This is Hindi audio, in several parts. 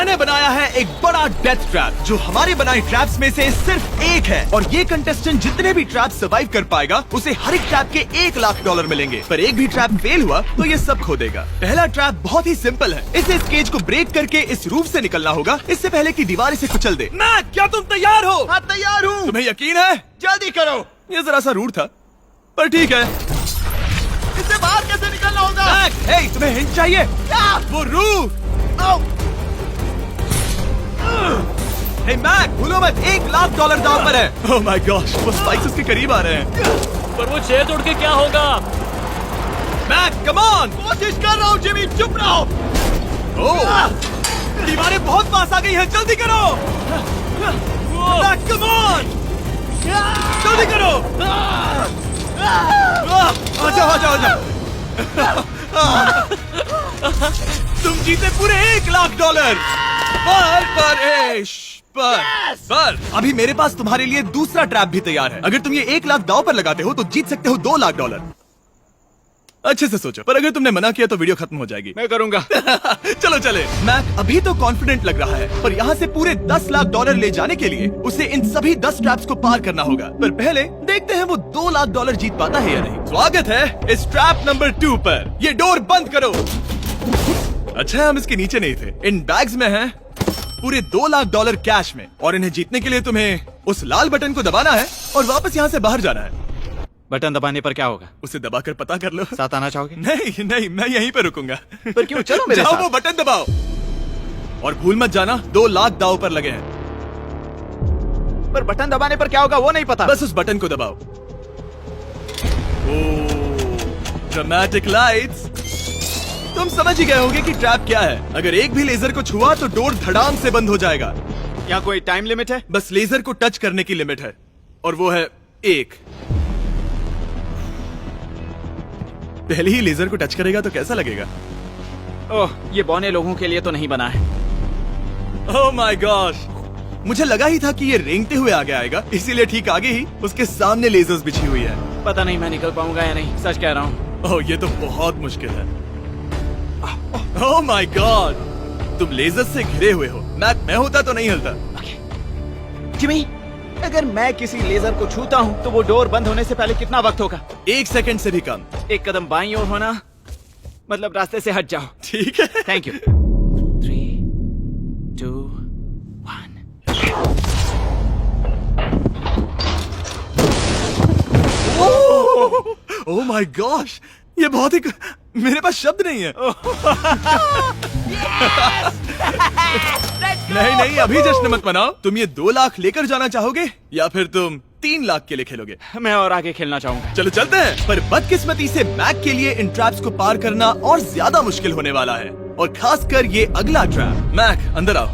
मैंने बनाया है एक बड़ा डेथ ट्रैप जो हमारे बनाए ट्रैप्स में से सिर्फ एक है, और ये कंटेस्टेंट जितने भी ट्रैप सर्वाइव कर पाएगा उसे हर एक ट्रैप के $1,00,000 मिलेंगे। पर एक भी ट्रैप फेल हुआ तो ये सब खो देगा। पहला ट्रैप बहुत ही सिंपल है, इसे इस केज को ब्रेक करके इस रूफ से निकलना होगा, इससे पहले कि दीवार इसे कुचल दे। मैक, क्या तुम तैयार हो? हाँ, तैयार हूँ। तुम्हें यकीन है? जल्दी करो। ये जरा सा रूड था, पर ठीक है। इससे बाहर कैसे निकलना होगा? मैक, हे, तुम्हें हिंट चाहिए? क्या? वो रूफ। हे मैक, भूलो मत, $1,00,000 दांव पर है। ओह माय गॉश, वो स्पाइक्स उसके करीब आ रहे हैं। पर वो चेयर तोड़ के क्या होगा? Mac, come on. कोशिश कर रहा हूँ जिमी, चुप रहो। ओह, दीवारें बहुत पास आ गई हैं, जल्दी करो। मैक, कम ऑन, जल्दी करो। आ जाओ, आ जाओ, आ जाओ। तुम जीते पूरे $1,00,000। पर अभी मेरे पास तुम्हारे लिए दूसरा ट्रैप भी तैयार है। अगर तुम ये $1,00,000 दांव पर लगाते हो तो जीत सकते हो $2,00,000। अच्छे से सोचो, पर अगर तुमने मना किया तो वीडियो खत्म हो जाएगी। मैं करूंगा। चलो चले। मैक अभी तो कॉन्फिडेंट लग रहा है, पर यहाँ से पूरे $10,00,000 ले जाने के लिए उसे इन सभी 10 ट्रैप्स को पार करना होगा। पर पहले देखते हैं वो $2,00,000 जीत पाता है या नहीं। स्वागत है इस ट्रैप नंबर 2 पर। ये डोर बंद करो। अच्छा, हम इसके नीचे नहीं थे। इन बैग्स में है पूरे $2,00,000 कैश में, और इन्हें जीतने के लिए तुम्हें उस लाल बटन को दबाना है और वापस यहाँ से बाहर जाना है। बटन दबाने पर क्या होगा? उसे दबाकर पता कर लो। साथ आना चाहोगे? नहीं नहीं, मैं यहीं पे रुकूंगा। पर क्यों? चलो मेरे जाओ, साथ। वो बटन दबाओ और भूल मत जाना $2,00,000 दांव पर लगे हैं। पर बटन दबाने पर क्या होगा वो नहीं पता। बस उस बटन को दबाओ। Dramatic lights. तुम समझ ही गए होंगे कि ट्रैप क्या है। अगर एक भी लेजर को छुआ तो डोर धड़ाम से बंद हो जाएगा। यहाँ कोई टाइम लिमिट है? बस लेजर को टच करने की लिमिट है, और वो है 1। पहले ही लेजर को टच करेगा तो कैसा लगेगा? ओह, ये बौने लोगों के लिए तो नहीं बना है। ओह माय गॉश, मुझे लगा ही था कि ये रेंगते हुए आगे आएगा, इसीलिए ठीक आगे ही उसके सामने लेजर्स बिछी हुई है। पता नहीं मैं निकल पाऊंगा या नहीं, सच कह रहा हूँ। ओह, ये तो बहुत मुश्किल है। ओह माय गॉड, तुम लेजर से घिरे हुए हो। मैं होता तो नहीं हिलता। जिमी, अगर मैं किसी लेजर को छूता हूँ तो वो डोर बंद होने से पहले कितना वक्त होगा? 1 सेकंड से भी कम। एक कदम बाईं ओर होना, मतलब रास्ते से हट जाओ। ठीक है, thank you. 3, 2, 1। Oh my gosh, ये बहुत ही, मेरे पास शब्द नहीं है। नहीं नहीं, अभी जश्न मत मनाओ। तुम ये 2,00,000 लेकर जाना चाहोगे या फिर तुम 3,00,000 के लिए खेलोगे? मैं और आगे खेलना चाहूंगा। चलो चलते हैं। पर बदकिस्मती से मैक के लिए इन ट्रैप्स को पार करना और ज्यादा मुश्किल होने वाला है, और खासकर ये अगला ट्रैप। मैक, अंदर आओ।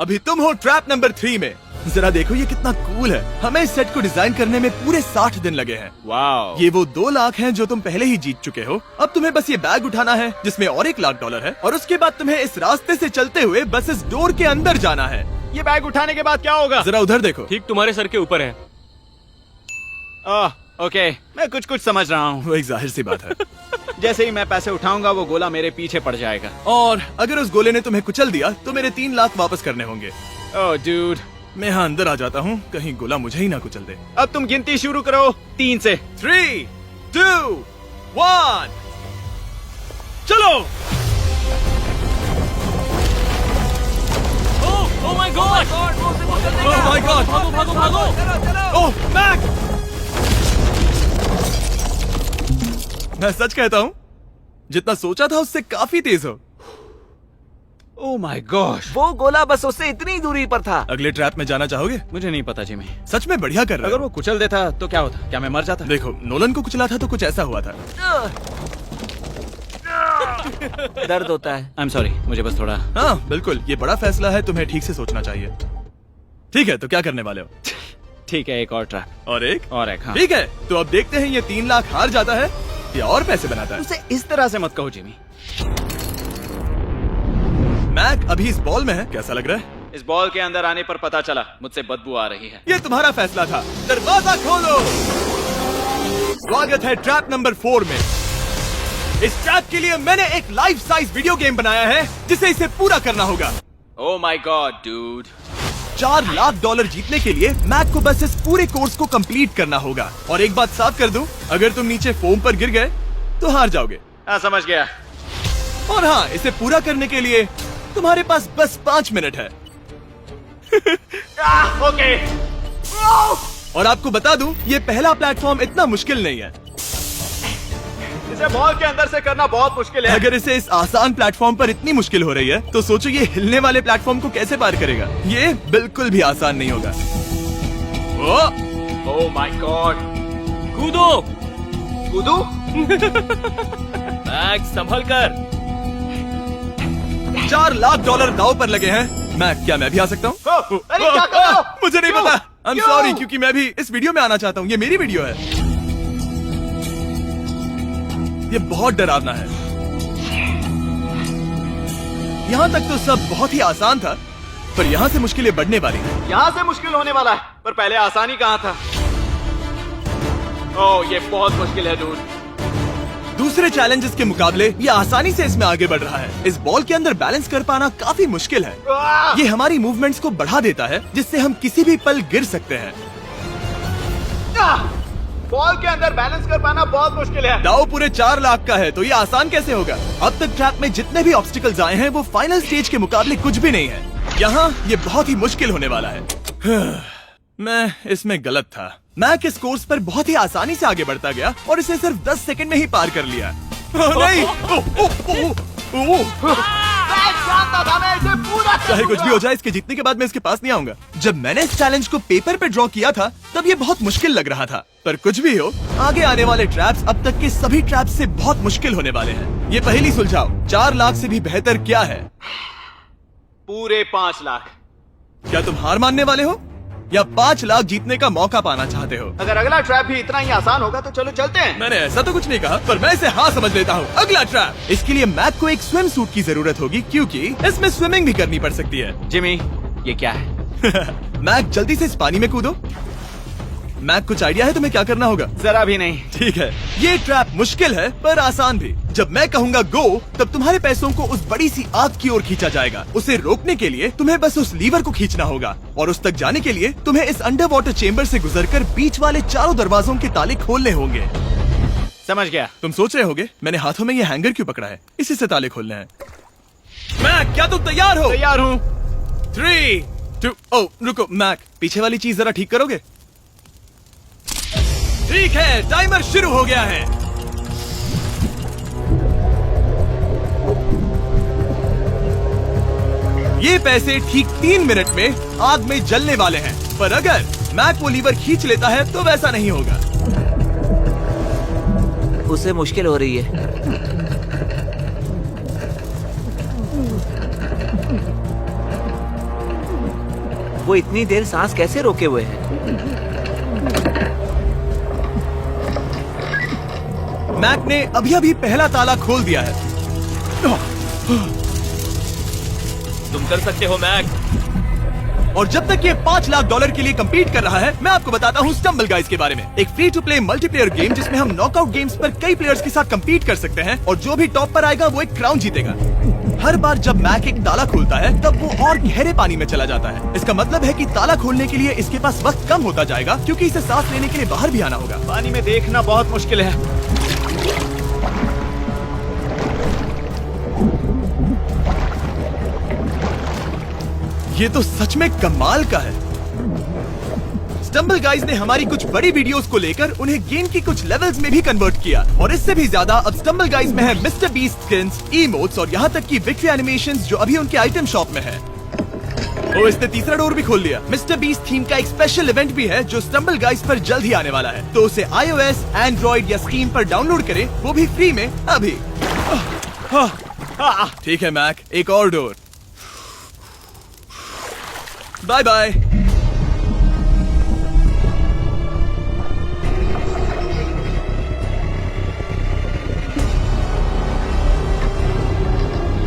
अभी तुम हो ट्रैप नंबर 3 में। जरा देखो ये कितना कूल है। हमें इस सेट को डिजाइन करने में पूरे 60 दिन लगे हैं। वाओ। ये वो $2,00,000 हैं जो तुम पहले ही जीत चुके हो। अब तुम्हें बस ये बैग उठाना है जिसमें और $1,00,000 है, और उसके बाद तुम्हें इस रास्ते से चलते हुए बस इस डोर के अंदर जाना है। ये बैग उठाने के बाद क्या होगा? जरा उधर देखो। ठीक तुम्हारे सर के ऊपर है। ओके, मैं कुछ समझ रहा हूँ। वो एक जाहिर सी बात है। जैसे ही मैं पैसे उठाऊंगा वो गोला मेरे पीछे पड़ जाएगा। और अगर उस गोले ने तुम्हें कुचल दिया तो मेरे 3,00,000 वापस करने होंगे। ओह डूड, मैं यहाँ अंदर आ जाता हूँ, कहीं गोला मुझे ही ना कुचल दे। अब तुम गिनती शुरू करो 3 से। 3, 2, 1, चलो। Oh my God! Oh my God! भागो भागो भागो! ओह मैक! मैं सच कहता हूँ, जितना सोचा था उससे काफी तेज हो। ओह माय गॉश, वो गोला बस उससे इतनी दूरी पर था। अगले ट्रैप में जाना चाहोगे? मुझे नहीं पता जिमी। सच में बढ़िया कर रहे अगर हो। वो कुचल देता तो क्या होता? क्या मैं मर जाता? देखो, नोलन को कुचला था तो कुछ ऐसा हुआ था। दर्द होता है। आई एम सॉरी, मुझे बस थोड़ा। हाँ बिल्कुल, ये बड़ा फैसला है, तुम्हें ठीक से सोचना चाहिए। ठीक है, तो क्या करने वाले हो? ठीक है, एक और ट्रैप। और एक? और एक, हाँ। ठीक है, तो अब देखते हैं ये 3,00,000 हार जाता है या और पैसे बनाता है। उसे इस तरह से मत कहो जिमी। मैक अभी इस बॉल में है, कैसा लग रहा है? इस बॉल के अंदर आने पर पता चला मुझसे बदबू आ रही है। ये तुम्हारा फैसला था। दरवाजा खोलो। स्वागत है ट्रैप नंबर 4 में। इस ट्रैप के लिए मैंने एक लाइफ साइज वीडियो गेम बनाया है जिसे इसे पूरा करना होगा। Oh my God dude. $4 lakh जीतने के लिए मैक को बस इस पूरे कोर्स को कंप्लीट करना होगा। और एक बात साफ कर दूं, अगर तुम नीचे फोम पर गिर गए तो हार जाओगे। हाँ समझ गया। और हाँ, इसे पूरा करने के लिए तुम्हारे पास बस 5 मिनट है। ओके। और आपको बता दूं, ये पहला प्लेटफॉर्म इतना मुश्किल नहीं है। इसे बॉल के अंदर से करना बहुत मुश्किल है। अगर इसे इस आसान प्लेटफॉर्म पर इतनी मुश्किल हो रही है तो सोचो ये हिलने वाले प्लेटफॉर्म को कैसे पार करेगा। ये बिल्कुल भी आसान नहीं होगा। Oh my God. कूदो। कूदू? मैक संभल कर। $4 लाख दाव पर लगे हैं। मैक, क्या मैं भी आ सकता हूँ? अरे क्या कर रहे हो? मुझे नहीं क्यों? पता। आई एम क्यों? सॉरी, क्योंकि मैं भी इस वीडियो में आना चाहता हूँ। ये मेरी वीडियो है। ये बहुत डरावना है। यहाँ तक तो सब बहुत ही आसान था, पर यहाँ से मुश्किलें बढ़ने वाली हैं। यहाँ से मुश्किल होने वाला है, पर पहले आसानी कहाँ था? ओह ये बहुत मुश्किल है डूड। दूसरे चैलेंजेस के मुकाबले ये आसानी से इसमें आगे बढ़ रहा है। इस बॉल के अंदर बैलेंस कर पाना काफी मुश्किल है। ये हमारी मूवमेंट्स को बढ़ा देता है, जिससे हम किसी भी पल गिर सकते हैं। बॉल के अंदर बैलेंस कर पाना बहुत मुश्किल है। दाव पूरे 4 लाख का है, तो ये आसान कैसे होगा? अब तक ट्रैप में जितने भी ऑब्स्टिकल्स आए हैं वो फाइनल स्टेज के मुकाबले कुछ भी नहीं है। यहाँ ये बहुत ही मुश्किल होने वाला है। मैं इसमें गलत था। मैक इस कोर्स पर बहुत ही आसानी से आगे बढ़ता गया और इसे सिर्फ 10 सेकंड में ही पार कर लिया। नहीं! मैं जानता था मैं इसे पूरा कर चाहे कुछ भी दूंगा। हो जाए, इसके जीतने के बाद मैं इसके पास नहीं आऊंगा। जब मैंने इस चैलेंज को पेपर पे ड्रॉ किया था तब ये बहुत मुश्किल लग रहा था, पर कुछ भी हो, आगे आने वाले ट्रैप्स अब तक के सभी ट्रैप्स से बहुत मुश्किल होने वाले हैं। ये पहली सुलझाओ, 4 लाख से भी बेहतर क्या है? पूरे 5 लाख। क्या तुम हार मानने वाले हो या 5 लाख जीतने का मौका पाना चाहते हो? अगर अगला ट्रैप भी इतना ही आसान होगा तो चलो चलते हैं। मैंने ऐसा तो कुछ नहीं कहा, पर मैं इसे हाँ समझ लेता हूँ। अगला ट्रैप। इसके लिए मैक को एक स्विम सूट की जरूरत होगी, क्योंकि इसमें स्विमिंग भी करनी पड़ सकती है। जिमी ये क्या है? मैक, जल्दी से इस पानी में कूदो। मैक, कुछ आइडिया है तुम्हें क्या करना होगा? जरा भी नहीं। ठीक है, ये ट्रैप मुश्किल है पर आसान भी। जब मैं कहूँगा गो, तब तुम्हारे पैसों को उस बड़ी सी आग की ओर खींचा जाएगा। उसे रोकने के लिए तुम्हें बस उस लीवर को खींचना होगा, और उस तक जाने के लिए तुम्हें इस अंडर वाटर चेम्बर से गुजरकर बीच वाले चारों दरवाजों के ताले खोलने होंगे। समझ गया। तुम सोच रहे होगे मैंने हाथों में ये हैंगर क्यों पकड़ा है? इसी से ताले खोलने हैं। मैक, क्या तुम तैयार हो? तैयार हूँ। 3, 2, ओ रुको मैक, पीछे वाली चीज जरा ठीक करोगे? ठीक है, टाइमर शुरू हो गया है। ये पैसे ठीक 3 मिनट में आग में जलने वाले हैं, पर अगर मैक वो लीवर खींच लेता है तो वैसा नहीं होगा। उसे मुश्किल हो रही है। वो इतनी देर सांस कैसे रोके हुए है? मैक ने अभी अभी पहला ताला खोल दिया है। तुम कर सकते हो मैक। और जब तक ये $5 लाख के लिए compete कर रहा है, मैं आपको बताता हूँ स्टम्बल गाइज के बारे में। एक free to play multiplayer game जिसमें हम नॉकआउट गेम्स पर कई प्लेयर्स के साथ compete कर सकते हैं, और जो भी टॉप पर आएगा वो एक क्राउन जीतेगा। हर बार जब मैक एक ताला खोलता है तब वो और गहरे पानी में चला जाता है। इसका मतलब है कि ताला खोलने के लिए इसके पास वक्त कम होता जाएगा, क्योंकि इसे सांस लेने के लिए बाहर भी आना होगा। पानी में देखना बहुत मुश्किल है। ये तो सच में कमाल का है। स्टम्बल गाइज ने हमारी कुछ बड़ी वीडियोस को लेकर उन्हें गेम की कुछ लेवल्स में भी कन्वर्ट किया, और इससे भी ज्यादा अब स्टम्बल गाइज में है मिस्टर बीस्ट स्किन्स, इमोट्स और यहाँ तक की विक्ट्री एनिमेशंस जो अभी उनके आइटम शॉप में है। ओ, इसने तीसरा डोर भी खोल लिया। मिस्टर बीस्ट थीम का एक स्पेशल इवेंट भी है जो स्टम्बल गाइज पर जल्द ही आने वाला है, तो उसे iOS, Android या Steam पर डाउनलोड करें, वो भी फ्री में अभी। ठीक है मैक, एक और डोर। Bye bye.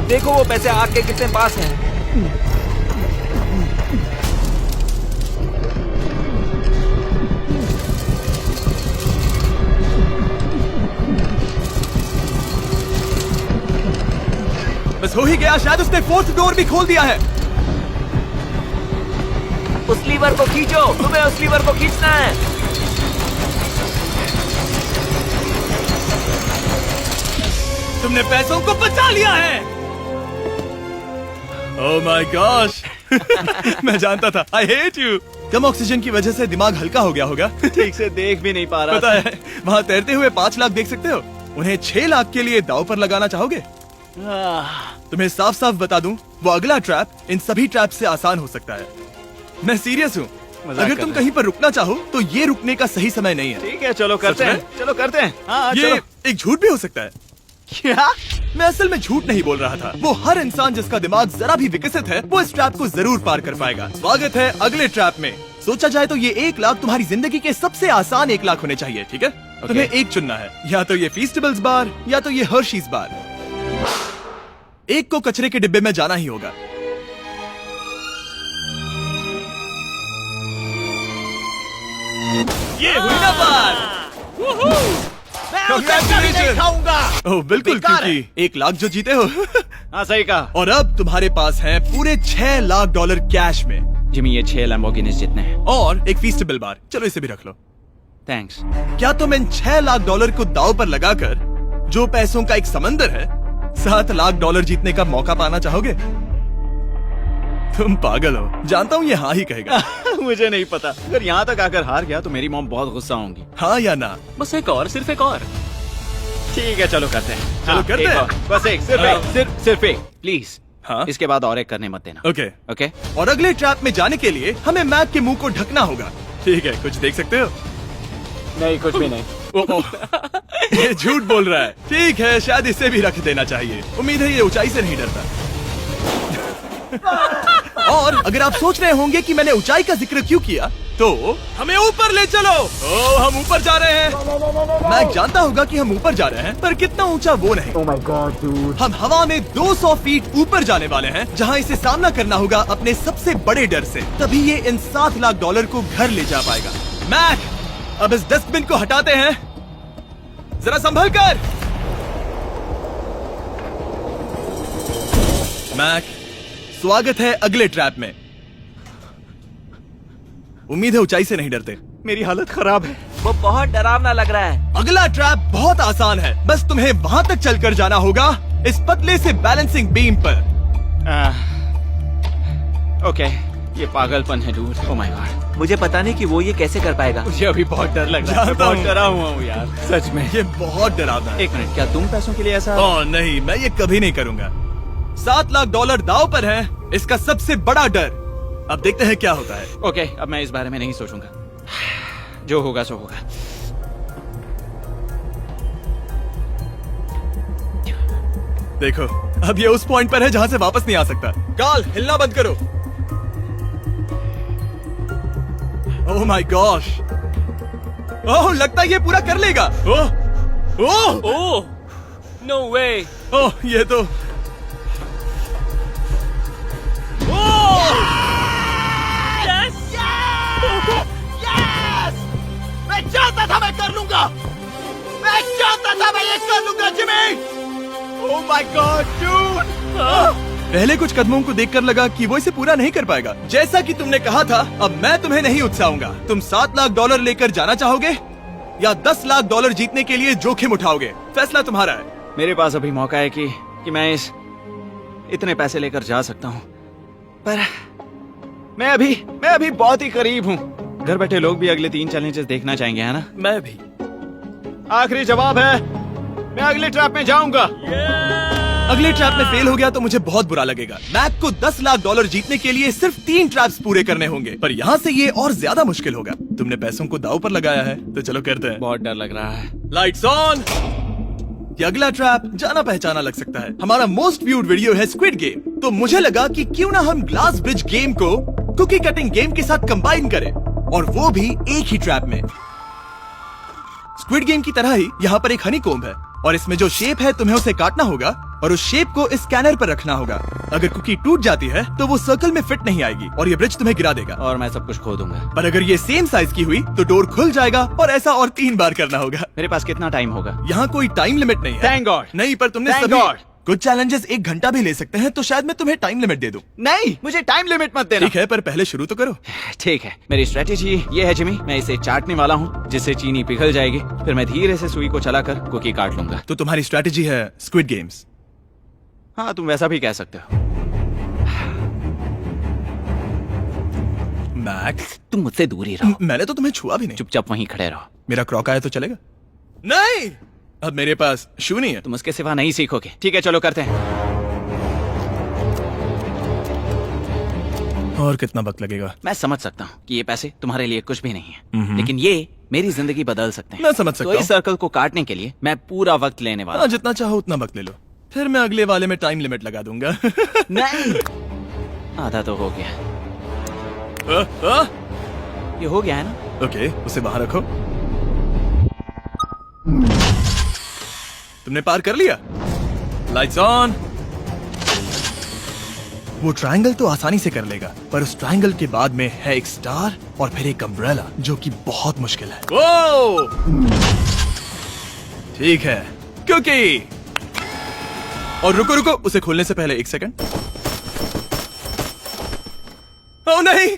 देखो वो पैसे आग के कितने पास हैं। बस हो ही गया, शायद उसने फोर्थ डोर भी खोल दिया है। उस लीवर को खींचो, तुम्हें उस लीवर को खींचना है। तुमने पैसों को बचा लिया है। ओह माय गॉश। मैं जानता था। I hate you. Come oxygen की वजह से दिमाग हल्का हो गया होगा। ठीक से देख भी नहीं पा रहा पता है, वहाँ तैरते हुए 5 लाख देख सकते हो। उन्हें 6 लाख के लिए दांव पर लगाना चाहोगे? तुम्हें साफ साफ बता दूं, वो अगला ट्रैप इन सभी ट्रैप से आसान हो सकता है। मैं सीरियस हूँ। मजाक अगर कर तुम रहे कहीं पर रुकना चाहो तो ये रुकने का सही समय नहीं है। ठीक है, चलो करते सच में? हैं, चलो करते हैं। हाँ, ये चलो। एक झूठ भी हो सकता है। क्या? मैं असल में झूठ नहीं बोल रहा था। वो हर इंसान जिसका दिमाग जरा भी विकसित है, वो इस ट्रैप को जरूर पार कर पाएगा। स्वागत है अगले ट्रैप में। सोचा जाए तो ये 1 लाख तुम्हारी जिंदगी के सबसे आसान 1 लाख होने चाहिए, ठीक है? तुम्हें एक चुनना है, या तो ये फीस्टेबल्स बार या तो ये हर्शीज बार। एक को कचरे के डिब्बे में जाना ही होगा। ये हुई ना बात। नहीं खाऊंगा। ओह बिल्कुल, बेकार है। क्योंकि 1 लाख जो जीते हो। हाँ, सही कहा। और अब तुम्हारे पास है पूरे 6 लाख डॉलर कैश में जिमी, ये 6 लैम्बोर्गिनीज जितने हैं। और एक फीस्टेबल बार। चलो इसे भी रख लो। थैंक्स। क्या तुम इन 6 लाख डॉलर को दांव पर लगाकर, जो पैसों का एक समंदर है, 7 लाख डॉलर जीतने का मौका पाना चाहोगे? तुम पागल हो, जानता हूँ ये हाँ ही कहेगा। मुझे नहीं पता। अगर यहाँ तक आकर हार गया तो मेरी मॉम बहुत गुस्सा होंगी। हाँ या ना? बस एक और, सिर्फ एक और। ठीक है, चलो करते हैं। चलो हाँ, करते एक हैं। और, बस एक, सिर्फ एक, प्लीज। हाँ? इसके बाद और एक करने मत देना। ओके। ओके। और अगले ट्रैप में जाने के लिए हमें मैक के मुंह को ढकना होगा। ठीक है, कुछ देख सकते हो? नहीं, कुछ भी नहीं। ये झूठ बोल रहा है। ठीक है, शायद इसे भी रख देना चाहिए। उम्मीद है ये ऊंचाई से नहीं डरता। और अगर आप सोच रहे होंगे कि मैंने ऊंचाई का जिक्र क्यों किया, तो हमें ऊपर ले चलो। ओ, हम ऊपर जा रहे हैं। मैं जानता होगा कि हम ऊपर जा रहे हैं, पर कितना ऊंचा वो नहीं। Oh my God, dude. हम हवा में 200 फीट ऊपर जाने वाले हैं, जहां इसे सामना करना होगा अपने सबसे बड़े डर से। तभी ये इन 7 लाख डॉलर को घर ले जा पाएगा। मैक, अब इस डस्टबिन को हटाते हैं। जरा संभल कर। मैक, स्वागत है अगले ट्रैप में। उम्मीद है ऊंचाई से नहीं डरते। मेरी हालत खराब है। वो बहुत डरावना लग रहा है। अगला ट्रैप बहुत आसान है, बस तुम्हें वहां तक चलकर जाना होगा, इस पतले से बैलेंसिंग बीम पर। ओके, ये पागलपन है डूड। ओह माय गॉड, मुझे पता नहीं कि वो ये कैसे कर पाएगा। मुझे अभी बहुत डर लग रहा है। जानता बहुत हूँ। डरा हुआ हूँ यार, सच में। ये बहुत डरावना है। एक मिनट, क्या तुम पैसों के लिए ऐसा? ओह नहीं, मैं ये कभी नहीं करूंगा। 7 लाख डॉलर दांव पर है, इसका सबसे बड़ा डर। अब देखते हैं क्या होता है। ओके, अब मैं इस बारे में नहीं सोचूंगा। जो होगा सो होगा। देखो, अब ये उस पॉइंट पर है जहां से वापस नहीं आ सकता। कार्ल, हिलना बंद करो। ओह माय गॉश। ओह, लगता है ये पूरा कर लेगा। ओह ओह ओह, नो वे। ओह, ये तो मैं चाहता था मैं कर लूंगा। मैं चाहता था मैं ये कर लूंगा Jimmy. Oh my God dude. पहले कुछ कदमों को देखकर लगा कि वो इसे पूरा नहीं कर पाएगा। जैसा कि तुमने कहा था, अब मैं तुम्हें नहीं उकसाऊंगा। तुम 7 लाख डॉलर लेकर जाना चाहोगे या 10 लाख डॉलर जीतने के लिए जोखिम उठाओगे? फैसला तुम्हारा है। मेरे पास अभी मौका है कि मैं इतने पैसे लेकर जा सकता हूँ, पर मैं अभी बहुत ही करीब हूँ। घर बैठे लोग भी अगले 3 चैलेंजेस देखना चाहेंगे, है ना? मैं भी। आखिरी जवाब है, मैं अगले ट्रैप में जाऊंगा। अगले ट्रैप में फेल हो गया तो मुझे बहुत बुरा लगेगा। मैक को 10 लाख डॉलर जीतने के लिए सिर्फ 3 ट्रैप्स पूरे करने होंगे, पर यहाँ से ये और ज्यादा मुश्किल होगा। तुमने पैसों को दांव पर लगाया है, तो चलो करते हैं। बहुत डर लग रहा है। Lights on. ये अगला ट्रैप जाना पहचाना लग सकता है। हमारा मोस्ट व्यूड वीडियो है स्क्विड गेम, तो मुझे लगा कि क्यों ना हम ग्लास ब्रिज गेम को कुकी कटिंग गेम के साथ कंबाइन करें, और वो भी एक ही ट्रैप में। स्क्विड गेम की तरह ही यहाँ पर एक हनीकॉम्ब है, और इसमें जो शेप है तुम्हें उसे काटना होगा और उस शेप को इस स्कैनर पर रखना होगा। अगर कुकी टूट जाती है तो वो सर्कल में फिट नहीं आएगी और ये ब्रिज तुम्हें गिरा देगा। और मैं सब कुछ खो दूंगा। पर अगर ये सेम साइज की हुई तो डोर खुल जाएगा, और ऐसा और 3 बार करना होगा। मेरे पास कितना टाइम होगा? यहाँ कोई टाइम लिमिट नहीं है। Thank God. नहीं, पर तुमने Thank सभी God. कुछ चैलेंजेस 1 घंटा भी ले सकते हैं, तो शायद मैं तुम्हें टाइम लिमिट दे दूं। नहीं, मुझे टाइम लिमिट मत देना। ठीक है, पर पहले शुरू तो करो। ठीक है, मेरी स्ट्रेटेजी ये है जिमी, मैं इसे चाटने वाला हूँ जिससे चीनी पिघल जाएगी, फिर मैं धीरे से सुई को चलाकर कुकी काट लूंगा। तो तुम्हारी स्ट्रेटेजी है स्क्विड गेम्स। हाँ, तुम वैसा भी कह सकते हो। मैक्स, तुम मुझसे दूर ही रहो। मैंने तो तुम्हें छुआ भी नहीं। चुपचाप वहीं खड़े रहो। मेरा क्रॉक आया तो चलेगा? नहीं, अब मेरे पास शू नहीं है। तुम उसके सिवा नहीं सीखोगे। ठीक है, चलो करते हैं। और कितना वक्त लगेगा? मैं समझ सकता हूँ कि ये पैसे तुम्हारे लिए कुछ भी नहीं है, लेकिन ये मेरी जिंदगी बदल सकते हैं। मैं समझ सकता तो इस हूँ। सर्कल को काटने के लिए मैं पूरा वक्त लेने वाला हाँ, हूँ। जितना चाहो उतना वक्त ले लो, फिर मैं अगले वाले में टाइम लिमिट लगा दूंगा। नहीं, आधा तो हो गया। ये हो गया है ना? ओके, उसे वहां रखो। तुमने पार कर लिया। Lights on. वो ट्रायंगल तो आसानी से कर लेगा, पर उस ट्रायंगल के बाद में है एक स्टार और फिर एक अम्ब्रेला, जो कि बहुत मुश्किल है। ओ! ठीक है, क्योंकि और रुको रुको, उसे खोलने से पहले 1 सेकंड। ओह नहीं,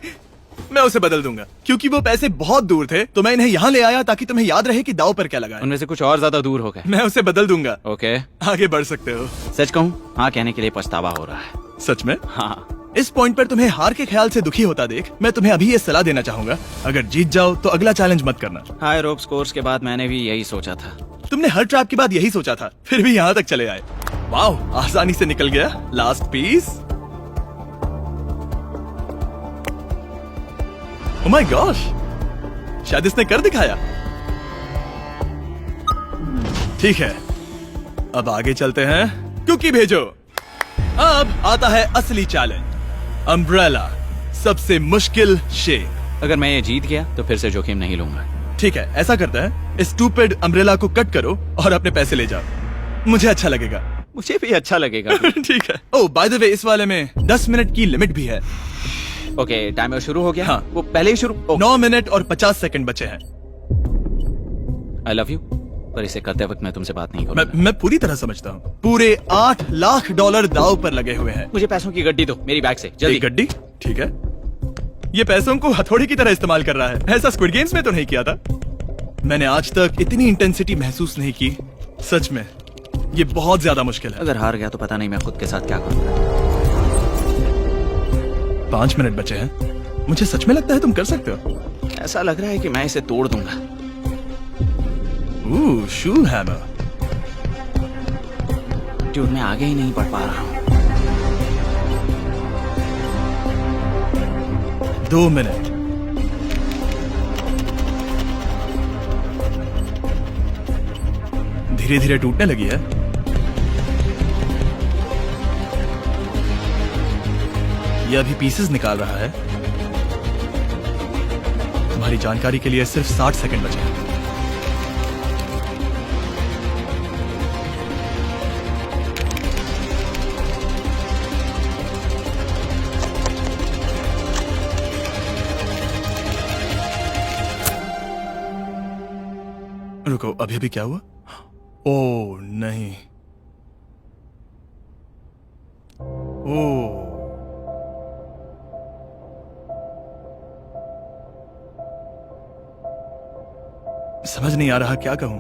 मैं उसे बदल दूंगा, क्योंकि वो पैसे बहुत दूर थे, तो मैं इन्हें यहाँ ले आया ताकि तुम्हें याद रहे कि दाव पर क्या लगा है। उनमें से कुछ और ज्यादा दूर हो गए। मैं उसे बदल दूंगा। ओके, आगे बढ़ सकते हो। सच कहूँ, हाँ कहने के लिए पछतावा हो रहा है। सच में? हाँ। इस पॉइंट पर तुम्हें हार के ख्याल से दुखी होता देख, मैं तुम्हें अभी ये सलाह देना चाहूंगा, अगर जीत जाओ तो अगला चैलेंज मत करना। हाई रोप्स कोर्स के बाद मैंने भी यही सोचा था। तुमने हर ट्रैप के बाद यही सोचा था, फिर भी यहाँ तक चले आए। वाओ, आसानी से निकल गया। Last piece. Oh my gosh, शायद इसने कर दिखाया। ठीक है, अब आगे चलते हैं। कुकी भेजो। अब आता है असली चैलेंज, अम्ब्रेला, सबसे मुश्किल शेप। अगर मैं ये जीत गया तो फिर से जोखिम नहीं लूंगा। ठीक है, ऐसा करते हैं, इस स्टूपिड अम्ब्रेला को कट करो और अपने पैसे ले जाओ। मुझे अच्छा लगेगा। मुझे भी अच्छा लगेगा। ठीक है। ओह बाय द वे, इस वाले में 10 मिनट की लिमिट भी है। ओके, टाइमर शुरू हो गया। हाँ। वो पहले ही शुरू। 9 मिनट और 50 सेकंड बचे हैं। आई लव यू, पर इसे करते वक्त मैं तुमसे बात नहीं मैं करूंगा। मैं पूरी तरह समझता हूँ। पूरे $8 लाख दाव पर लगे हुए हैं। मुझे पैसों की गड्डी दो मेरी बैग से, जल्दी। एक गड्डी? ठीक है। ये पैसों को हथौड़े की तरह इस्तेमाल कर रहा है। ऐसा स्क्विड गेम्स में तो नहीं किया था। मैंने आज तक इतनी इंटेंसिटी महसूस नहीं की। सच में ये बहुत ज्यादा मुश्किल है। अगर हार गया तो पता नहीं मैं खुद के साथ क्या करूंगा। 5 मिनट बचे हैं। मुझे सच में लगता है तुम कर सकते हो। ऐसा लग रहा है कि मैं इसे तोड़ दूंगा। शू हैमर। ड्यूड, मैं आगे ही नहीं बढ़ पा रहा हूँ। 2 मिनट। धीरे धीरे टूटने लगी है। यह अभी पीसेस निकाल रहा है। तुम्हारी जानकारी के लिए सिर्फ 60 सेकंड बचे हैं। रुको, अभी अभी क्या हुआ? ओह नहीं। ओह, समझ नहीं आ रहा क्या कहूं।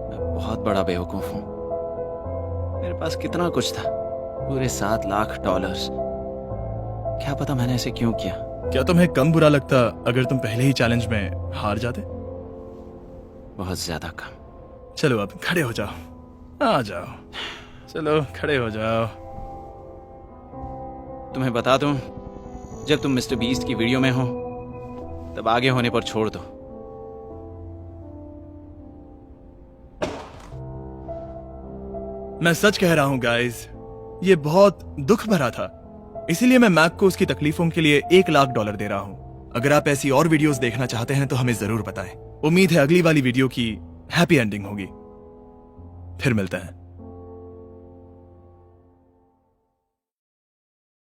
मैं बहुत बड़ा बेवकूफ हूँ। मेरे पास कितना कुछ था, पूरे $7 लाख। क्या पता मैंने ऐसे क्यों किया। क्या तुम्हें कम बुरा लगता अगर तुम पहले ही चैलेंज में हार जाते? बहुत ज्यादा कम। चलो अब खड़े हो जाओ, आ जाओ। चलो खड़े हो जाओ। तुम्हें बता दूं, जब तुम मिस्टर बीस्ट की वीडियो में हो तब आगे होने पर छोड़ दो। मैं सच कह रहा हूं गाइस, ये बहुत दुख भरा था। इसीलिए मैं मैक को उसकी तकलीफों के लिए $1 लाख दे रहा हूं। अगर आप ऐसी और वीडियोस देखना चाहते हैं तो हमें जरूर बताएं। उम्मीद है अगली वाली वीडियो की हैप्पी एंडिंग होगी। फिर मिलते हैं।